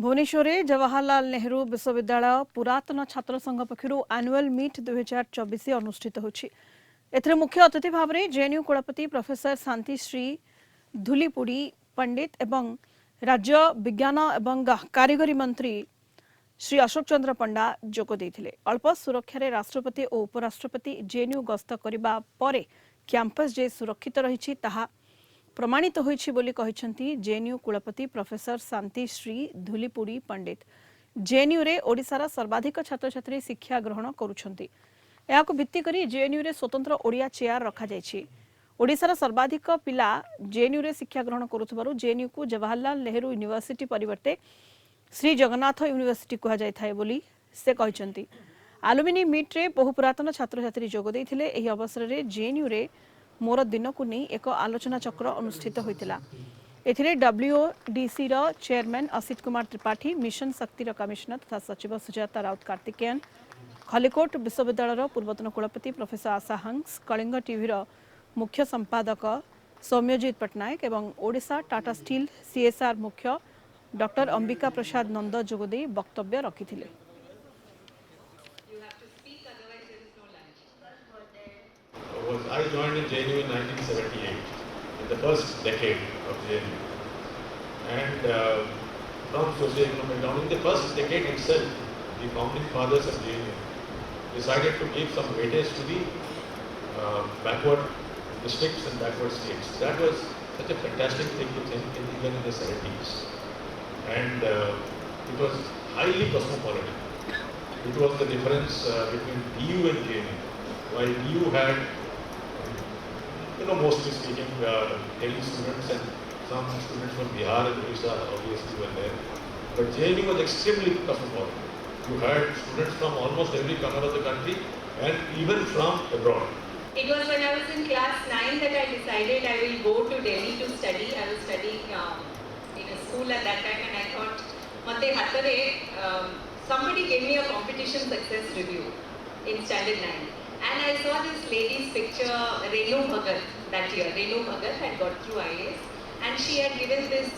भुवनेश्वर जवाहरलाल नेहरू विश्वविद्यालय पुरातन छात्र संघ पक्षर एनुअल मीट 2024 अनुष्ठित होछि। एथरे मुख्य अतिथि भाव में जेएनयू कुलपति प्रोफेसर शांतिश्री धूलीपुड़ी पंडित एवं राज्य विज्ञान एवं कारिगरी मंत्री श्री अशोक चंद्र पंडा जोग देथिले। अल्प सुरक्षा राष्ट्रपति और उपराष्ट्रपति जेएनयू गस्त करबा परे कैंपस जे सुरक्षित रही ताहा प्रमाणित होइछि बोली कहिसंती जेएनयू कुलपति प्रोफेसर शांतिश्री धूलीपुड़ी पंडित। जेएनयू रे ओडिशार सर्वाधिक छात्र छात्री शिक्षा ग्रहण करुछंती। याको भित्ति करी जेएनयू रे स्वतंत्र ओडिया चेयर रखा जायछि। ओडिशार सर्वाधिक पिला जेएनयू रे शिक्षा ग्रहण करुथबारु जेएनयू को जवाहरलाल नेहरू यूनिवर्सिटी परिवर्ते श्री जगन्नाथ यूनिवर्सिटी कहा जाय थाए बोली से कहिसंती। आलुमिनी मीट रे बहु पुरातन छात्र छात्री जोग देथिले। एही अवसर रे जेएनयू रे मोर दिन को नहीं एक आलोचना चक्र अनुष्ठित होता। एथिरे डब्ल्यूओडीसी रो चेयरमैन असित कुमार त्रिपाठी, मिशन शक्ति कमिशनर तथा सचिव सुजाता राउत कार्तिकेयन, खलिकोट विश्वविद्यालय पूर्वतन कुलपति प्रोफेसर आशा हंस, कलिंग टीवी रो मुख्य संपादक सौम्यजीत पटनायक एवं ओडिशा टाटा स्टील सीएसआर मुख्य डॉक्टर अंबिका प्रसाद नंद जोगदे वक्तव्य रखिथिले। I joined in JNU in 1978, in the first decade of JNU. And from socioeconomic down, in the first decade itself, the founding fathers of JNU decided to give some weightage to the backward districts and backward states. That was such a fantastic thing to think even in the 70s. And it was highly cosmopolitan. It was the difference between DU and JNU. While DU had mostly speaking, Delhi students and some students from Bihar and Odisha obviously were there. But JNU was extremely cosmopolitan. You had students from almost every corner of the country and even from abroad. It was when I was in class 9 that I decided I will go to Delhi to study. I was studying in a school at that time, and I thought, Mate Hatare, somebody gave me a competition success review in standard 9. And I saw this lady's picture, Renu Bhagat, that year. Renu Bhagat had got through IAS, and she had given this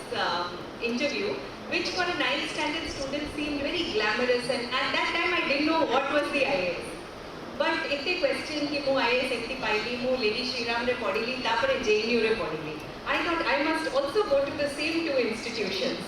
interview, which for a 9th standard student seemed very glamorous. And at that time, I didn't know what was the IAS. But if they question कि मु IAS एकती पाइली, मु Lady Shriram रे पढ़िली, तापरे JNU रे पढ़िली, I thought I must also go to the same two institutions.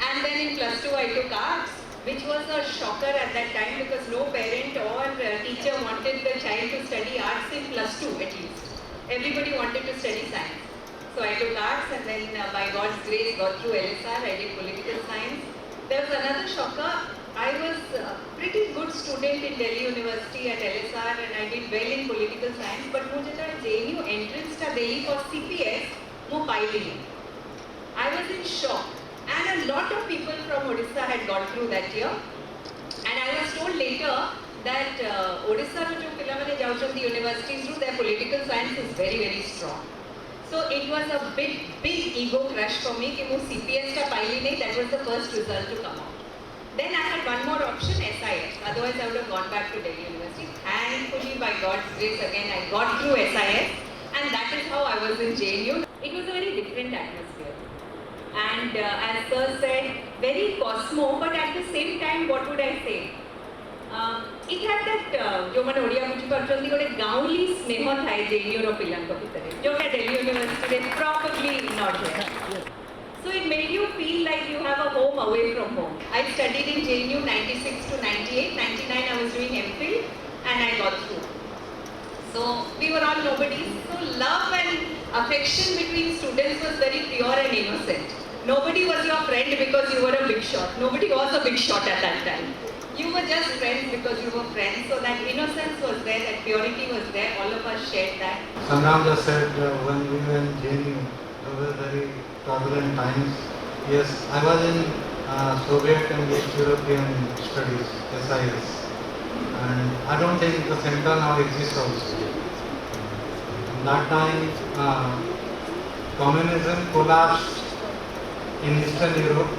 And then in plus 2, I took arts, which was a shocker at that time because no parent or teacher wanted the child to study arts in plus 2 at least. Everybody wanted to study science. So I took arts, and then by God's grace got through LSR. I did political science. There was another shocker. I was a pretty good student in Delhi University at LSR, and I did well in political science. But when I JNU entrance to Delhi for CPS, I was in shock. And a lot of people from Odisha had got through that year. And I was told later that Odisha jo pilamane jauchanti universities through, their political science is very, very strong. So it was a big ego crush for me कि मु CPS का पाइली नहीं. That was the first result to come out. Then I had one more option, SIS. Otherwise I would have gone back to Delhi University. Thankfully, by God's grace, again I got through SIS, and that is how I was in JNU. It was a very different atmosphere. And as Sir said, very cosmo, but at the same time, what would I say? It had that, जो मैंने ओडिया बुझी पार्चंदी कोड़े गाँवली स्नेह था JNU रो पिलान को भीतरे, जो क्या Delhi University में probably not there. So it made you feel like you have a home away from home. I studied in JNU 96 to 98, 99 I was doing MPhil, and I got through. So we were all nobodies. So love and affection between students was very pure and innocent. Nobody was your friend because you were a big shot. Nobody was a big shot at that time. You were just friends because you were friends. So that innocence was there, that purity was there. All of us shared that. Sangram just said when we were in JNU, there were very turbulent times. Yes, I was in Soviet and East European studies, SIS. And I don't think the center now exists also. At that time, communism collapsed in Eastern Europe,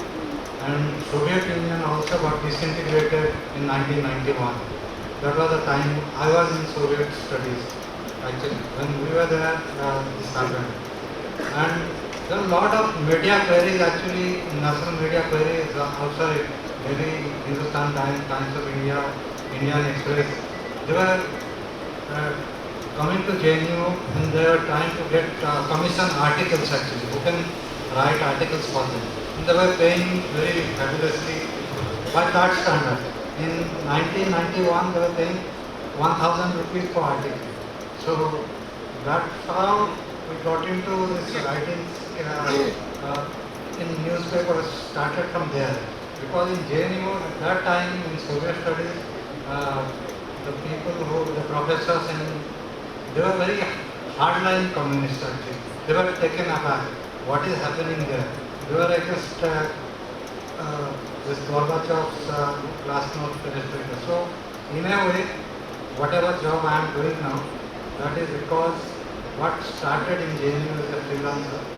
and Soviet Union also got disintegrated in 1991. That was the time I was in Soviet studies. Actually, when we were there, this happened. And There are a lot of media queries actually, national media queries outside Delhi, Hindustan Times, Times of India, Indian Express. They were uh, coming to JNU and they were trying to get commission articles actually, who can write articles for them. And they were paying very fabulously by that standard. In 1991 they were paying 1000 rupees per article. So that's how we got into this writing in newspapers, started from there. Because in JNU at that time in Soviet studies, the people who, the professors, and they were very hardline communists actually. They were taken aback. What is happening there? They were against this Gorbachev's glasnost perestroika. So in a way, whatever job I am doing now, that is because what started in JNU as a freelancer